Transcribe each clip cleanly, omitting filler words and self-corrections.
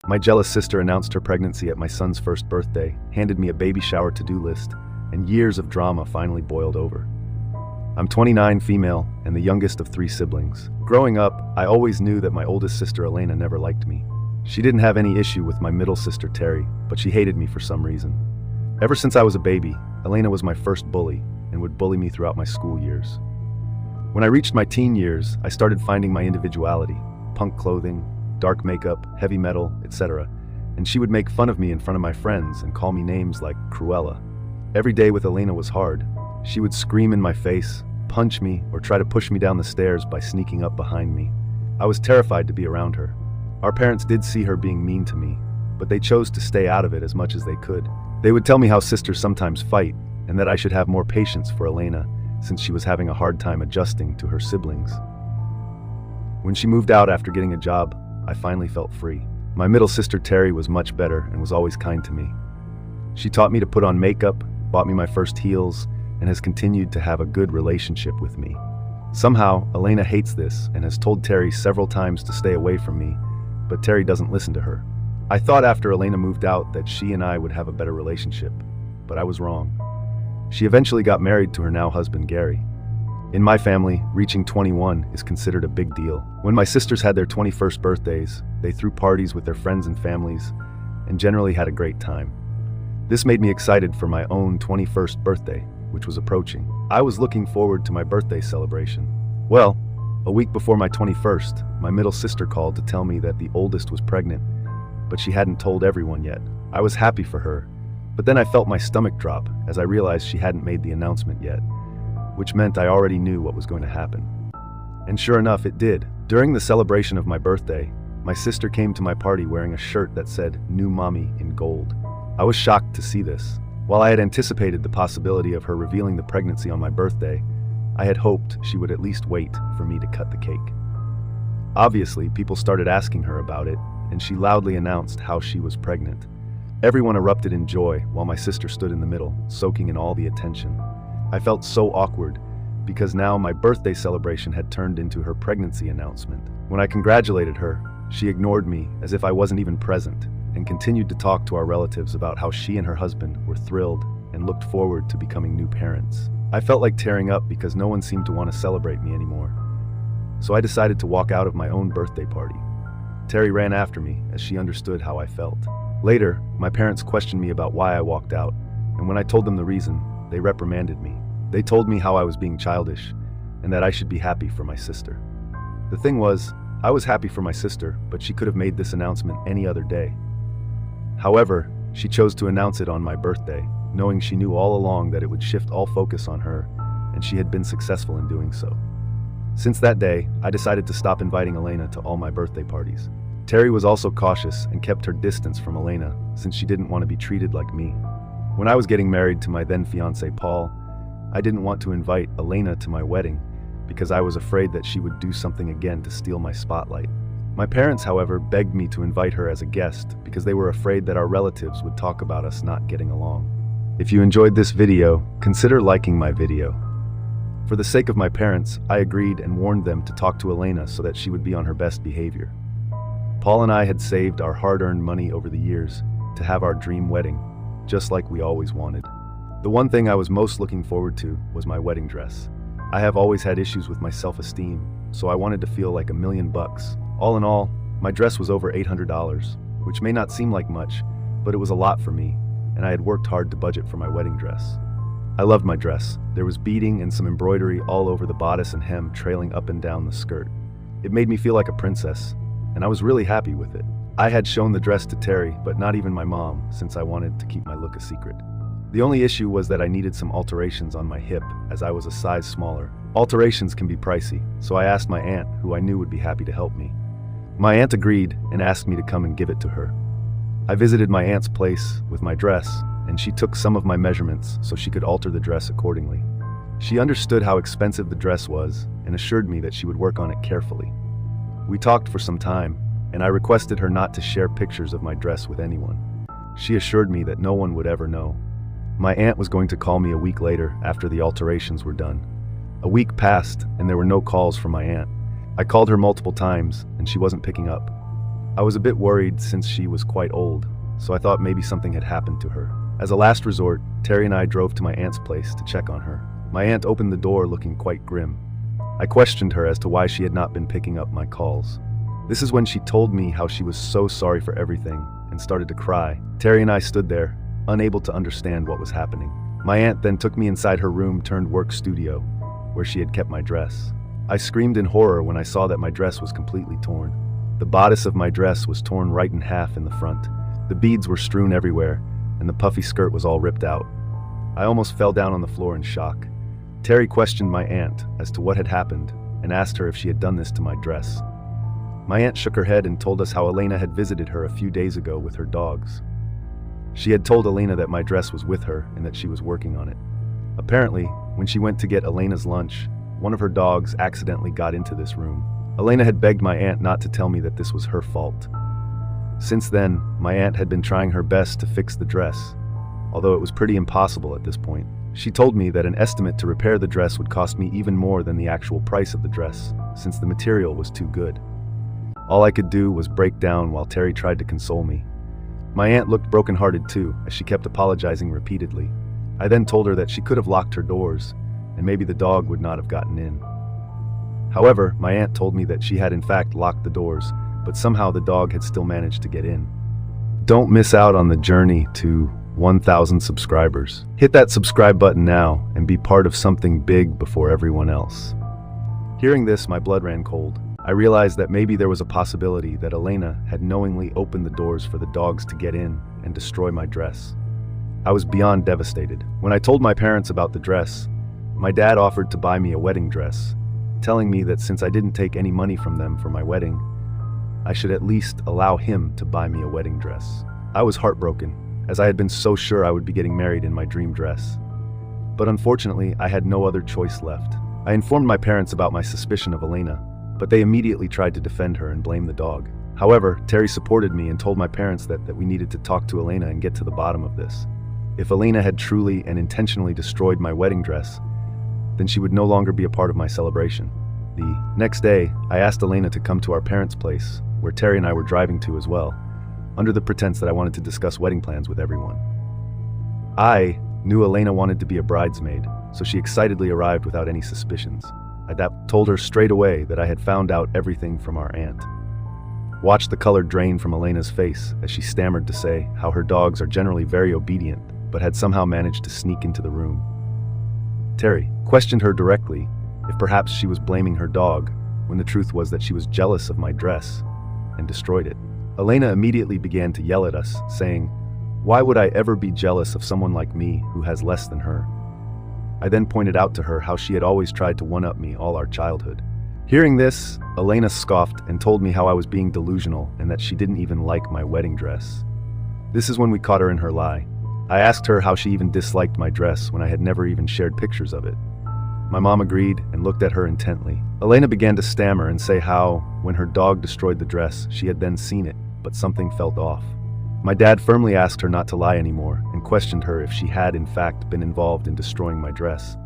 My jealous sister announced her pregnancy at my son's first birthday, handed me a baby shower to-do list, and years of drama finally boiled over. I'm 29, female, and the youngest of 3 siblings. Growing up, I always knew that my oldest sister Elena never liked me. She didn't have any issue with my middle sister Terry, but she hated me for some reason. Ever since I was a baby, Elena was my first bully and would bully me throughout my school years. When I reached my teen years, I started finding my individuality: punk clothing, dark makeup, heavy metal, etc. And she would make fun of me in front of my friends and call me names like Cruella. Every day with Elena was hard. She would scream in my face, punch me, or try to push me down the stairs by sneaking up behind me. I was terrified to be around her. Our parents did see her being mean to me, but they chose to stay out of it as much as they could. They would tell me how sisters sometimes fight, and that I should have more patience for Elena, since she was having a hard time adjusting to her siblings. When she moved out after getting a job, I finally felt free. My middle sister Terry was much better and was always kind to me. She taught me to put on makeup, bought me my first heels, and has continued to have a good relationship with me. Somehow, Elena hates this and has told Terry several times to stay away from me, but Terry doesn't listen to her. I thought after Elena moved out that she and I would have a better relationship, but I was wrong. She eventually got married to her now husband Gary. In my family, reaching 21 is considered a big deal. When my sisters had their 21st birthdays, they threw parties with their friends and families, and generally had a great time. This made me excited for my own 21st birthday, which was approaching. I was looking forward to my birthday celebration. Well, a week before my 21st, my middle sister called to tell me that the oldest was pregnant, but she hadn't told everyone yet. I was happy for her, but then I felt my stomach drop as I realized she hadn't made the announcement yet, which meant I already knew what was going to happen. And sure enough, it did. During the celebration of my birthday, my sister came to my party wearing a shirt that said "New Mommy" in gold. I was shocked to see this. While I had anticipated the possibility of her revealing the pregnancy on my birthday, I had hoped she would at least wait for me to cut the cake. Obviously, people started asking her about it, and she loudly announced how she was pregnant. Everyone erupted in joy while my sister stood in the middle, soaking in all the attention. I felt so awkward, because now my birthday celebration had turned into her pregnancy announcement. When I congratulated her, she ignored me as if I wasn't even present, and continued to talk to our relatives about how she and her husband were thrilled and looked forward to becoming new parents. I felt like tearing up because no one seemed to want to celebrate me anymore. So I decided to walk out of my own birthday party. Terry ran after me as she understood how I felt. Later, my parents questioned me about why I walked out, and when I told them the reason, they reprimanded me. They told me how I was being childish and that I should be happy for my sister. The thing was, I was happy for my sister, but she could have made this announcement any other day. However, she chose to announce it on my birthday, knowing she knew all along that it would shift all focus on her, and she had been successful in doing so. Since that day, I decided to stop inviting Elena to all my birthday parties. Terry was also cautious and kept her distance from Elena, since she didn't want to be treated like me. When I was getting married to my then fiancé Paul, I didn't want to invite Elena to my wedding because I was afraid that she would do something again to steal my spotlight. My parents, however, begged me to invite her as a guest because they were afraid that our relatives would talk about us not getting along. If you enjoyed this video, consider liking my video. For the sake of my parents, I agreed and warned them to talk to Elena so that she would be on her best behavior. Paul and I had saved our hard-earned money over the years to have our dream wedding, just like we always wanted. The one thing I was most looking forward to was my wedding dress. I have always had issues with my self-esteem, so I wanted to feel like $1,000,000. All in all, my dress was over $800, which may not seem like much, but it was a lot for me, and I had worked hard to budget for my wedding dress. I loved my dress. There was beading and some embroidery all over the bodice and hem trailing up and down the skirt. It made me feel like a princess, and I was really happy with it. I had shown the dress to Terry, but not even my mom, since I wanted to keep my look a secret. The only issue was that I needed some alterations on my hip, as I was a size smaller. Alterations can be pricey, so I asked my aunt, who I knew would be happy to help me. My aunt agreed and asked me to come and give it to her. I visited my aunt's place with my dress, and she took some of my measurements so she could alter the dress accordingly. She understood how expensive the dress was and assured me that she would work on it carefully. We talked for some time, and I requested her not to share pictures of my dress with anyone. She assured me that no one would ever know. My aunt was going to call me a week later after the alterations were done. A week passed, and there were no calls from my aunt. I called her multiple times, and she wasn't picking up. I was a bit worried since she was quite old, so I thought maybe something had happened to her. As a last resort, Terry and I drove to my aunt's place to check on her. My aunt opened the door looking quite grim. I questioned her as to why she had not been picking up my calls. This is when she told me how she was so sorry for everything and started to cry. Terry and I stood there, unable to understand what was happening. My aunt then took me inside her room turned work studio, where she had kept my dress. I screamed in horror when I saw that my dress was completely torn. The bodice of my dress was torn right in half in the front. The beads were strewn everywhere, and the puffy skirt was all ripped out. I almost fell down on the floor in shock. Terry questioned my aunt as to what had happened and asked her if she had done this to my dress. My aunt shook her head and told us how Elena had visited her a few days ago with her dogs. She had told Elena that my dress was with her and that she was working on it. Apparently, when she went to get Elena's lunch, one of her dogs accidentally got into this room. Elena had begged my aunt not to tell me that this was her fault. Since then, my aunt had been trying her best to fix the dress, although it was pretty impossible at this point. She told me that an estimate to repair the dress would cost me even more than the actual price of the dress, since the material was too good. All I could do was break down while Terry tried to console me. My aunt looked brokenhearted too, as she kept apologizing repeatedly. I then told her that she could have locked her doors, and maybe the dog would not have gotten in. However, my aunt told me that she had in fact locked the doors, but somehow the dog had still managed to get in. Don't miss out on the journey to 1,000 subscribers. Hit that subscribe button now and be part of something big before everyone else. Hearing this, my blood ran cold. I realized that maybe there was a possibility that Elena had knowingly opened the doors for the dogs to get in and destroy my dress. I was beyond devastated. When I told my parents about the dress, my dad offered to buy me a wedding dress, telling me that since I didn't take any money from them for my wedding, I should at least allow him to buy me a wedding dress. I was heartbroken, as I had been so sure I would be getting married in my dream dress. But unfortunately, I had no other choice left. I informed my parents about my suspicion of Elena, but they immediately tried to defend her and blame the dog. However, Terry supported me and told my parents that we needed to talk to Elena and get to the bottom of this. If Elena had truly and intentionally destroyed my wedding dress, then she would no longer be a part of my celebration. The next day, I asked Elena to come to our parents' place, where Terry and I were driving to as well, under the pretense that I wanted to discuss wedding plans with everyone. I knew Elena wanted to be a bridesmaid, so she excitedly arrived without any suspicions. I told her straight away that I had found out everything from our aunt. Watched the color drain from Elena's face as she stammered to say how her dogs are generally very obedient, but had somehow managed to sneak into the room. Terry questioned her directly if perhaps she was blaming her dog, when the truth was that she was jealous of my dress and destroyed it. Elena immediately began to yell at us, saying, "Why would I ever be jealous of someone like me who has less than her?" I then pointed out to her how she had always tried to one-up me all our childhood. Hearing this, Elena scoffed and told me how I was being delusional and that she didn't even like my wedding dress. This is when we caught her in her lie. I asked her how she even disliked my dress when I had never even shared pictures of it. My mom agreed and looked at her intently. Elena began to stammer and say how, when her dog destroyed the dress, she had then seen it, but something felt off. My dad firmly asked her not to lie anymore and questioned her if she had in fact been involved in destroying my dress.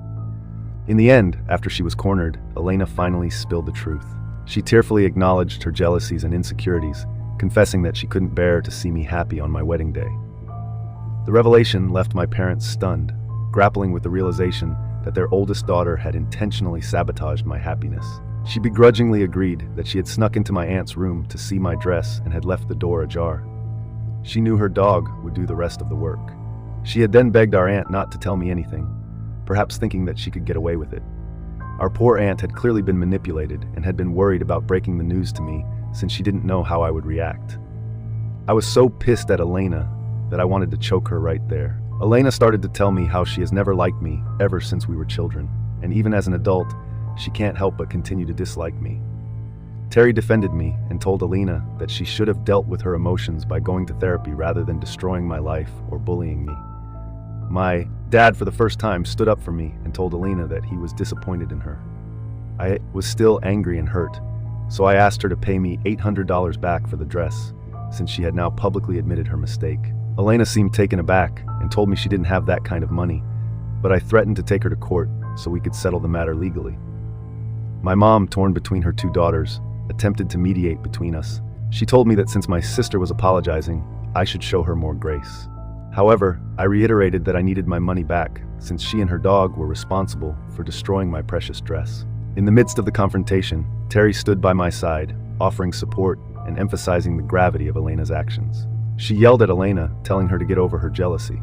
In the end, after she was cornered, Elena finally spilled the truth. She tearfully acknowledged her jealousies and insecurities, confessing that she couldn't bear to see me happy on my wedding day. The revelation left my parents stunned, grappling with the realization that their oldest daughter had intentionally sabotaged my happiness. She begrudgingly agreed that she had snuck into my aunt's room to see my dress and had left the door ajar. She knew her dog would do the rest of the work. She had then begged our aunt not to tell me anything, perhaps thinking that she could get away with it. Our poor aunt had clearly been manipulated and had been worried about breaking the news to me since she didn't know how I would react. I was so pissed at Elena that I wanted to choke her right there. Elena started to tell me how she has never liked me ever since we were children, and even as an adult, she can't help but continue to dislike me. Terry defended me and told Elena that she should have dealt with her emotions by going to therapy rather than destroying my life or bullying me. My dad, for the first time, stood up for me and told Elena that he was disappointed in her. I was still angry and hurt, so I asked her to pay me $800 back for the dress, since she had now publicly admitted her mistake. Elena seemed taken aback and told me she didn't have that kind of money, but I threatened to take her to court so we could settle the matter legally. My mom, torn between her two daughters, attempted to mediate between us, She told me that since my sister was apologizing, I should show her more grace. However, I reiterated that I needed my money back, since she and her dog were responsible for destroying my precious dress. In the midst of the confrontation, Terry stood by my side, offering support and emphasizing the gravity of Elena's actions. She yelled at Elena, telling her to get over her jealousy.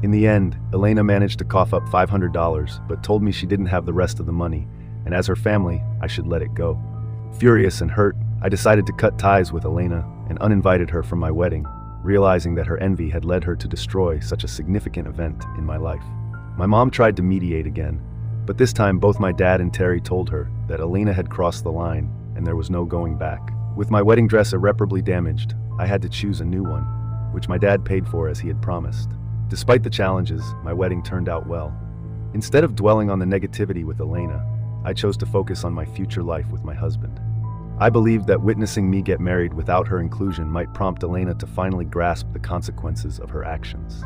In the end, Elena managed to cough up $500, but told me she didn't have the rest of the money, and as her family, I should let it go. Furious and hurt, I decided to cut ties with Elena and uninvited her from my wedding, realizing that her envy had led her to destroy such a significant event in my life. My mom tried to mediate again, but this time both my dad and Terry told her that Elena had crossed the line and there was no going back. With my wedding dress irreparably damaged, I had to choose a new one, which my dad paid for as he had promised. Despite the challenges, my wedding turned out well. Instead of dwelling on the negativity with Elena, I chose to focus on my future life with my husband. I believed that witnessing me get married without her inclusion might prompt Elena to finally grasp the consequences of her actions.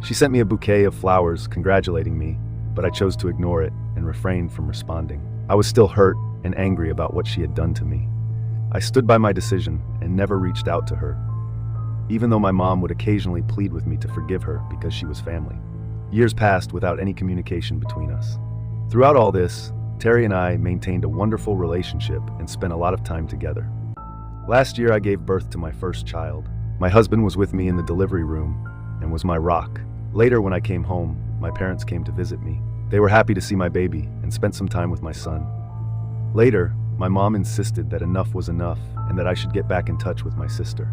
She sent me a bouquet of flowers congratulating me, but I chose to ignore it and refrained from responding. I was still hurt and angry about what she had done to me. I stood by my decision and never reached out to her, even though my mom would occasionally plead with me to forgive her because she was family. Years passed without any communication between us. Throughout all this, Terry and I maintained a wonderful relationship and spent a lot of time together. Last year I gave birth to my first child. My husband was with me in the delivery room and was my rock. Later, when I came home, my parents came to visit me. They were happy to see my baby and spent some time with my son. Later, my mom insisted that enough was enough and that I should get back in touch with my sister.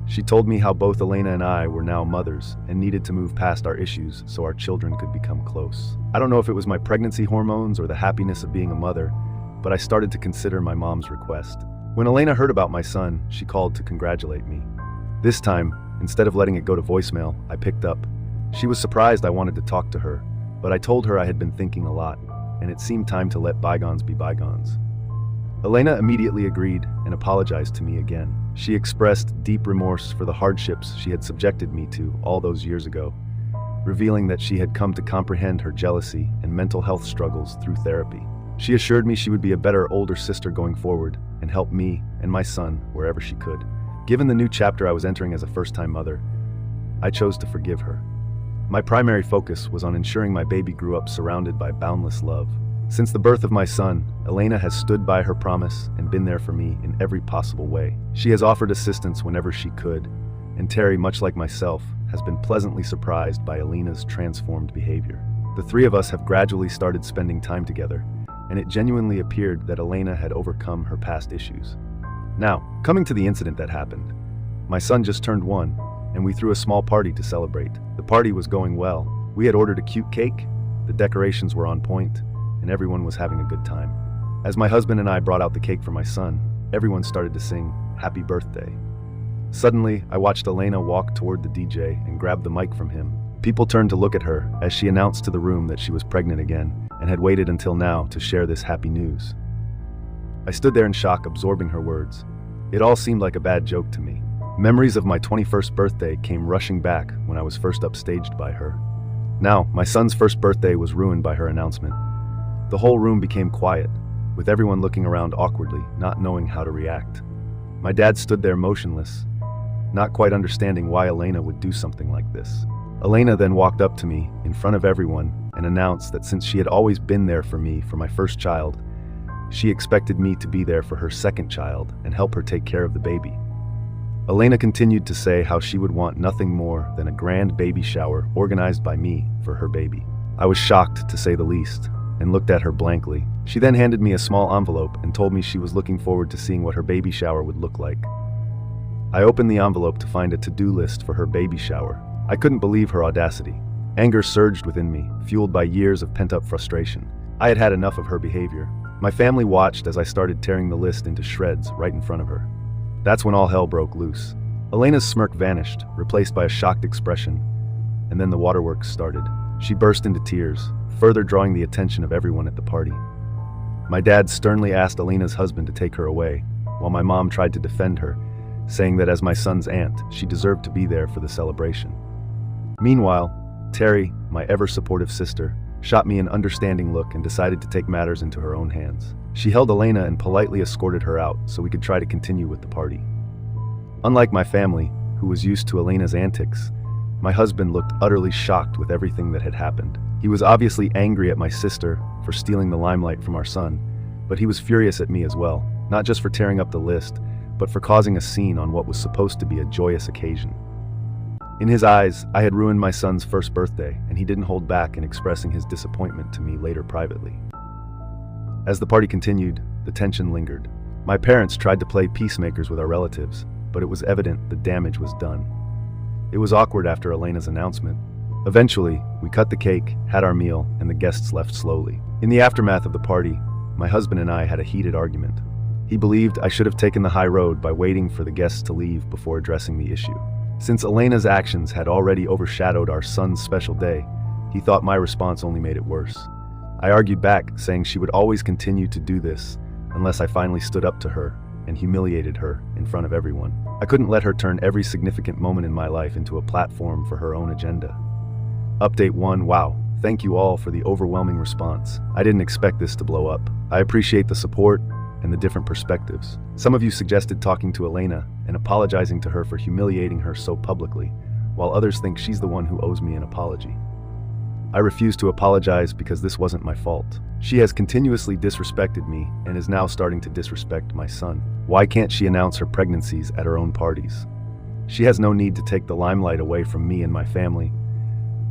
She told me how both Elena and I were now mothers and needed to move past our issues so our children could become close. I don't know if it was my pregnancy hormones or the happiness of being a mother, but I started to consider my mom's request. When Elena heard about my son, she called to congratulate me. This time, instead of letting it go to voicemail, I picked up. She was surprised I wanted to talk to her, but I told her I had been thinking a lot, and it seemed time to let bygones be bygones. Elena immediately agreed and apologized to me again. She expressed deep remorse for the hardships she had subjected me to all those years ago, revealing that she had come to comprehend her jealousy and mental health struggles through therapy. She assured me she would be a better older sister going forward and help me and my son wherever she could. Given the new chapter I was entering as a first-time mother, I chose to forgive her. My primary focus was on ensuring my baby grew up surrounded by boundless love. Since the birth of my son, Elena has stood by her promise and been there for me in every possible way. She has offered assistance whenever she could, and Terry, much like myself, has been pleasantly surprised by Elena's transformed behavior. The three of us have gradually started spending time together, and it genuinely appeared that Elena had overcome her past issues. Now, coming to the incident that happened. My son just turned 1, and we threw a small party to celebrate. The party was going well. We had ordered a cute cake, the decorations were on point, and everyone was having a good time. As my husband and I brought out the cake for my son, everyone started to sing "Happy Birthday." Suddenly, I watched Elena walk toward the DJ and grab the mic from him. People turned to look at her as she announced to the room that she was pregnant again and had waited until now to share this happy news. I stood there in shock, absorbing her words. It all seemed like a bad joke to me. Memories of my 21st birthday came rushing back when I was first upstaged by her. Now, my son's first birthday was ruined by her announcement. The whole room became quiet, with everyone looking around awkwardly, not knowing how to react. My dad stood there motionless, not quite understanding why Elena would do something like this. Elena then walked up to me in front of everyone and announced that since she had always been there for me for my first child, she expected me to be there for her second child and help her take care of the baby. Elena continued to say how she would want nothing more than a grand baby shower organized by me for her baby. I was shocked, to say the least, and looked at her blankly. She then handed me a small envelope and told me she was looking forward to seeing what her baby shower would look like. I opened the envelope to find a to-do list for her baby shower. I couldn't believe her audacity. Anger surged within me, fueled by years of pent-up frustration. I had had enough of her behavior. My family watched as I started tearing the list into shreds right in front of her. That's when all hell broke loose. Elena's smirk vanished, replaced by a shocked expression, and then the waterworks started. She burst into tears, further drawing the attention of everyone at the party. My dad sternly asked Elena's husband to take her away, while my mom tried to defend her, saying that as my son's aunt, she deserved to be there for the celebration. Meanwhile, Terry, my ever-supportive sister, shot me an understanding look and decided to take matters into her own hands. She held Elena and politely escorted her out so we could try to continue with the party. Unlike my family, who was used to Elena's antics, my husband looked utterly shocked with everything that had happened. He was obviously angry at my sister for stealing the limelight from our son, but he was furious at me as well, not just for tearing up the list, but for causing a scene on what was supposed to be a joyous occasion. In his eyes, I had ruined my son's first birthday, and he didn't hold back in expressing his disappointment to me later privately. As the party continued, the tension lingered. My parents tried to play peacemakers with our relatives, but it was evident the damage was done. It was awkward after Elena's announcement. Eventually, we cut the cake, had our meal, and the guests left slowly. In the aftermath of the party, my husband and I had a heated argument. He believed I should have taken the high road by waiting for the guests to leave before addressing the issue. Since Elena's actions had already overshadowed our son's special day, he thought my response only made it worse. I argued back, saying she would always continue to do this unless I finally stood up to her and humiliated her in front of everyone. I couldn't let her turn every significant moment in my life into a platform for her own agenda. Update 1. Wow. Thank you all for the overwhelming response. I didn't expect this to blow up. I appreciate the support and the different perspectives. Some of you suggested talking to Elena and apologizing to her for humiliating her so publicly, while others think she's the one who owes me an apology. I refuse to apologize because this wasn't my fault. She has continuously disrespected me and is now starting to disrespect my son. Why can't she announce her pregnancies at her own parties? She has no need to take the limelight away from me and my family,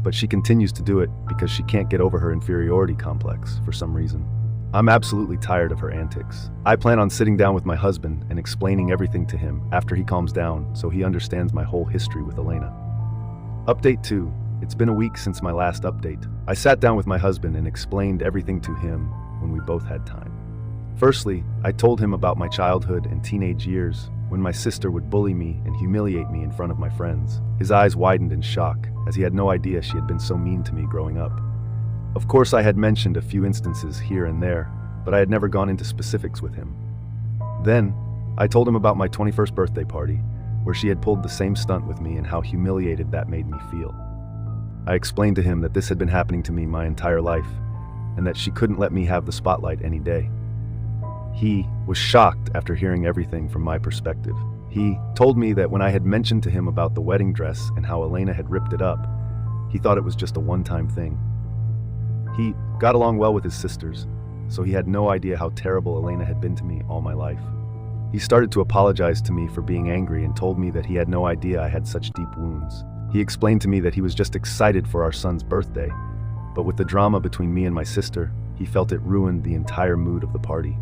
but she continues to do it because she can't get over her inferiority complex for some reason. I'm absolutely tired of her antics. I plan on sitting down with my husband and explaining everything to him after he calms down so he understands my whole history with Elena. Update 2. It's been a week since my last update. I sat down with my husband and explained everything to him when we both had time. Firstly, I told him about my childhood and teenage years when my sister would bully me and humiliate me in front of my friends. His eyes widened in shock, as he had no idea she had been so mean to me growing up. Of course, I had mentioned a few instances here and there, but I had never gone into specifics with him. Then, I told him about my 21st birthday party, where she had pulled the same stunt with me and how humiliated that made me feel. I explained to him that this had been happening to me my entire life, and that she couldn't let me have the spotlight any day. He was shocked after hearing everything from my perspective. He told me that when I had mentioned to him about the wedding dress and how Elena had ripped it up, he thought it was just a one-time thing. He got along well with his sisters, so he had no idea how terrible Elena had been to me all my life. He started to apologize to me for being angry and told me that he had no idea I had such deep wounds. He explained to me that he was just excited for our son's birthday, but with the drama between me and my sister, he felt it ruined the entire mood of the party.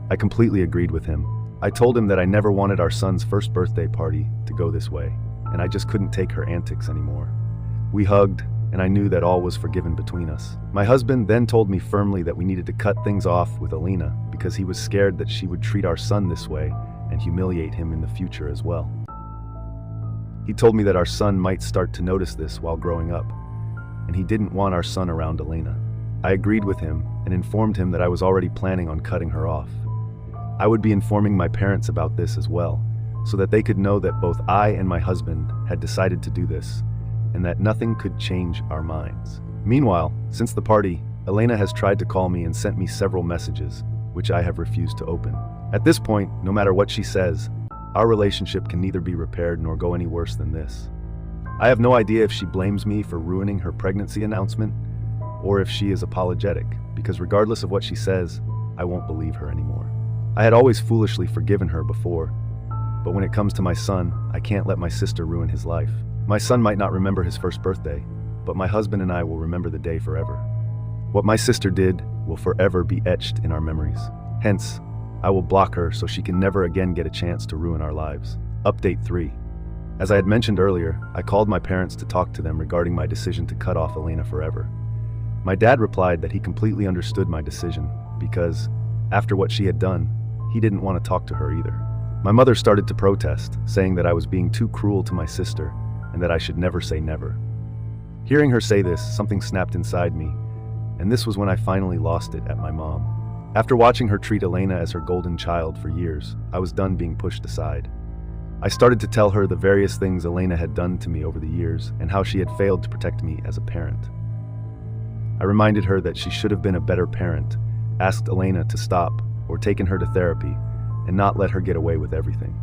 I completely agreed with him. I told him that I never wanted our son's first birthday party to go this way, and I just couldn't take her antics anymore. We hugged, and I knew that all was forgiven between us. My husband then told me firmly that we needed to cut things off with Elena because he was scared that she would treat our son this way and humiliate him in the future as well. He told me that our son might start to notice this while growing up, and he didn't want our son around Elena. I agreed with him and informed him that I was already planning on cutting her off. I would be informing my parents about this as well, so that they could know that both I and my husband had decided to do this, and that nothing could change our minds. Meanwhile, since the party, Elena has tried to call me and sent me several messages, which I have refused to open. At this point, no matter what she says, our relationship can neither be repaired nor go any worse than this. I have no idea if she blames me for ruining her pregnancy announcement, or if she is apologetic, because regardless of what she says, I won't believe her anymore. I had always foolishly forgiven her before, but when it comes to my son, I can't let my sister ruin his life. My son might not remember his first birthday, but my husband and I will remember the day forever. What my sister did will forever be etched in our memories. Hence, I will block her so she can never again get a chance to ruin our lives. Update 3. As I had mentioned earlier, I called my parents to talk to them regarding my decision to cut off Elena forever. My dad replied that he completely understood my decision because, after what she had done, he didn't want to talk to her either. My mother started to protest, saying that I was being too cruel to my sister and that I should never say never. Hearing her say this, something snapped inside me, and this was when I finally lost it at my mom. After watching her treat Elena as her golden child for years, I was done being pushed aside. I started to tell her the various things Elena had done to me over the years and how she had failed to protect me as a parent. I reminded her that she should have been a better parent asked Elena to stop, or taken her to therapy, and not let her get away with everything.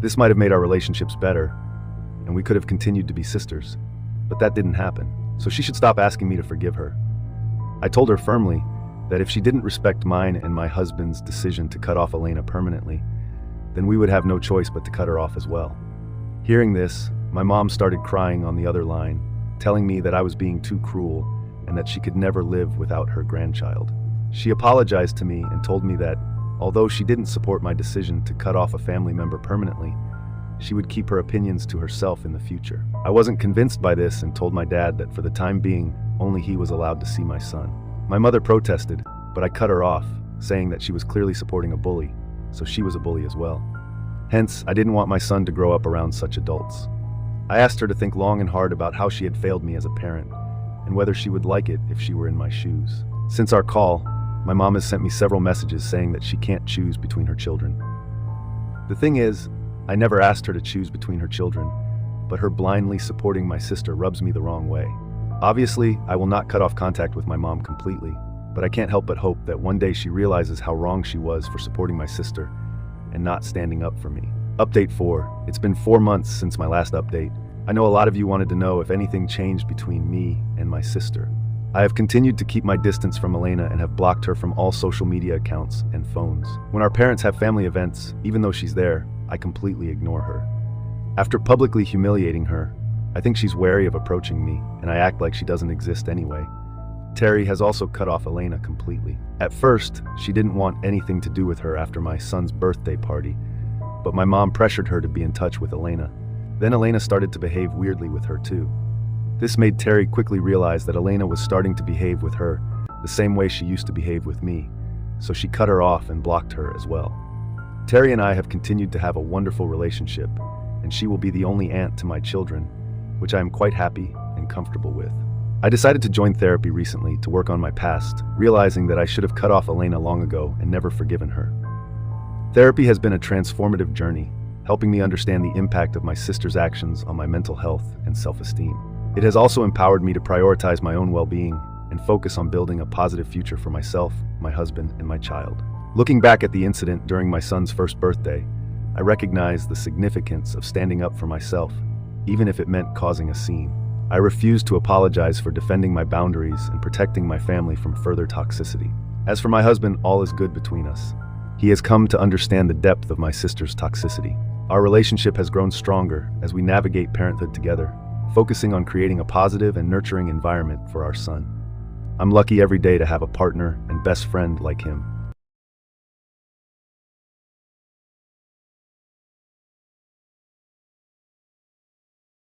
This might have made our relationships better, and we could have continued to be sisters, but that didn't happen, so she should stop asking me to forgive her. I told her firmly that if she didn't respect mine and my husband's decision to cut off Elena permanently, then we would have no choice but to cut her off as well. Hearing this, my mom started crying on the other line, telling me that I was being too cruel and that she could never live without her grandchild. She apologized to me and told me that, although she didn't support my decision to cut off a family member permanently, she would keep her opinions to herself in the future. I wasn't convinced by this and told my dad that for the time being, only he was allowed to see my son. My mother protested, but I cut her off, saying that she was clearly supporting a bully, so she was a bully as well. Hence, I didn't want my son to grow up around such adults. I asked her to think long and hard about how she had failed me as a parent, and whether she would like it if she were in my shoes. Since our call, my mom has sent me several messages saying that she can't choose between her children. The thing is, I never asked her to choose between her children, but her blindly supporting my sister rubs me the wrong way. Obviously, I will not cut off contact with my mom completely, but I can't help but hope that one day she realizes how wrong she was for supporting my sister and not standing up for me. Update 4. It's been 4 months since my last update. I know a lot of you wanted to know if anything changed between me and my sister. I have continued to keep my distance from Elena and have blocked her from all social media accounts and phones. When our parents have family events, even though she's there, I completely ignore her. After publicly humiliating her, I think she's wary of approaching me, and I act like she doesn't exist anyway. Terry has also cut off Elena completely. At first, she didn't want anything to do with her after my son's birthday party, but my mom pressured her to be in touch with Elena. Then Elena started to behave weirdly with her too. This made Terry quickly realize that Elena was starting to behave with her the same way she used to behave with me, so she cut her off and blocked her as well. Terry and I have continued to have a wonderful relationship, and she will be the only aunt to my children, which I am quite happy and comfortable with. I decided to join therapy recently to work on my past, realizing that I should have cut off Elena long ago and never forgiven her. Therapy has been a transformative journey, helping me understand the impact of my sister's actions on my mental health and self-esteem. It has also empowered me to prioritize my own well-being and focus on building a positive future for myself, my husband, and my child. Looking back at the incident during my son's first birthday, I recognize the significance of standing up for myself, even if it meant causing a scene. I refuse to apologize for defending my boundaries and protecting my family from further toxicity. As for my husband, all is good between us. He has come to understand the depth of my sister's toxicity. Our relationship has grown stronger as we navigate parenthood together, focusing on creating a positive and nurturing environment for our son. I'm lucky every day to have a partner and best friend like him.